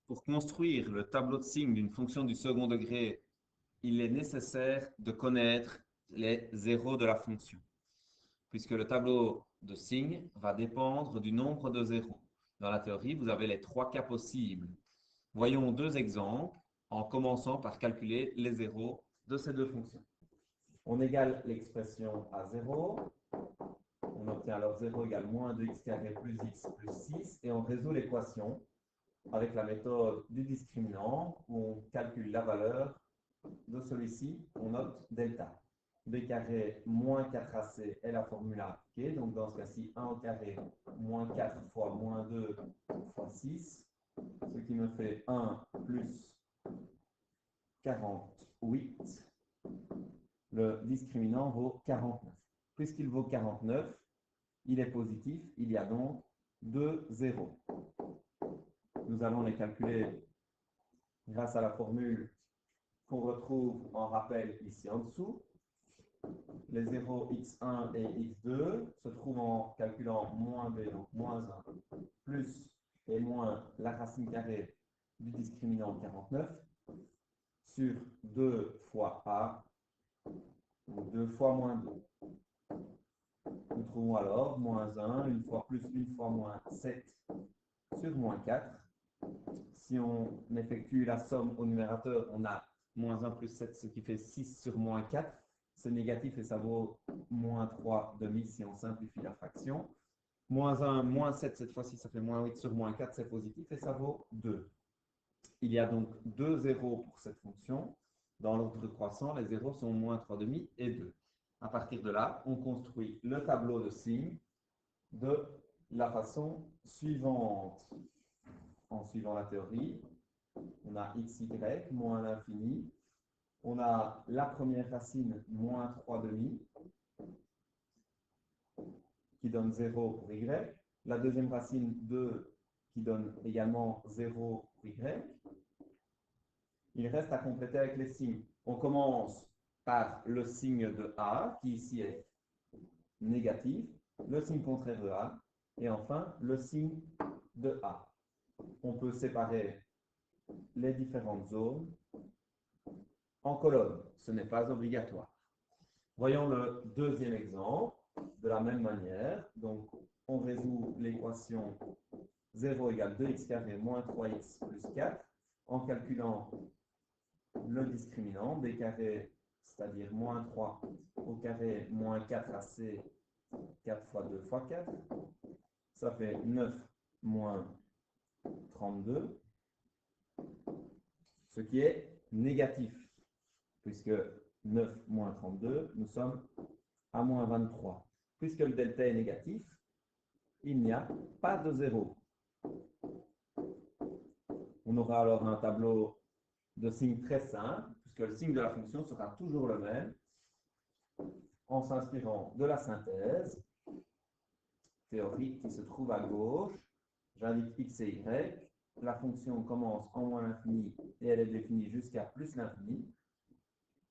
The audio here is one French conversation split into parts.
Pour construire le tableau de signes d'une fonction du second degré, il est nécessaire de connaître les zéros de la fonction, puisque le tableau de signes va dépendre du nombre de zéros. Dans la théorie, vous avez les trois cas possibles. Voyons deux exemples en commençant par calculer les zéros de ces deux fonctions. On égale l'expression à 0. On obtient alors 0 égale moins 2x carré plus x plus 6 et on résout l'équation avec la méthode du discriminant où on calcule la valeur de celui-ci, on note delta. B carré moins 4ac est la formule à appliquer. Donc dans ce cas-ci, 1 au carré moins 4 fois moins 2 fois 6, ce qui me fait 1 plus 48. Le discriminant vaut 49. Puisqu'il vaut 49, il est positif, il y a donc 2 zéros. Nous allons les calculer grâce à la formule qu'on retrouve en rappel ici en dessous. Les zéros x1 et x2 se trouvent en calculant moins b, donc moins 1, plus et moins la racine carrée du discriminant 49 sur 2 fois a, donc 2 fois moins 2. Nous trouvons alors moins 1, une fois plus, une fois moins 7 sur moins 4. Si on effectue la somme au numérateur, on a moins 1 plus 7, ce qui fait 6 sur moins 4. C'est négatif et ça vaut moins 3 demi si on simplifie la fraction. Moins 1, moins 7, cette fois-ci, ça fait moins 8 sur moins 4, c'est positif et ça vaut 2. Il y a donc 2 zéros pour cette fonction. Dans l'ordre croissant, les zéros sont moins 3 demi et 2. À partir de là, on construit le tableau de signes de la façon suivante. En suivant la théorie, on a xy moins l'infini. On a la première racine moins 3 demi qui donne 0 pour y. La deuxième racine 2 qui donne également 0 pour y. Il reste à compléter avec les signes. On commence par le signe de A qui ici est négatif, le signe contraire de A et enfin le signe de A. On peut séparer les différentes zones en colonnes. Ce n'est pas obligatoire. Voyons le deuxième exemple de la même manière. Donc, on résout l'équation 0 égale 2x carré moins 3x plus 4 en calculant le discriminant, b carré, c'est-à-dire moins 3 au carré moins 4ac, 4 fois 2 fois 4. Ça fait 9 moins 32, ce qui est négatif, puisque 9 moins 32, nous sommes à moins 23. Puisque le delta est négatif, il n'y a pas de zéro. On aura alors un tableau de signes très simple, puisque le signe de la fonction sera toujours le même, en s'inspirant de la synthèse théorique qui se trouve à gauche. J'indique x et y. La fonction commence en moins l'infini et elle est définie jusqu'à plus l'infini.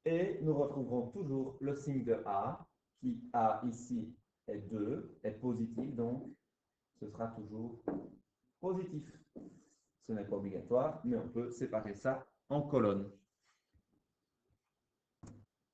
Et nous retrouverons toujours le signe de A, qui A ici est 2, est positif, donc ce sera toujours positif. Ce n'est pas obligatoire, mais on peut séparer ça en colonnes.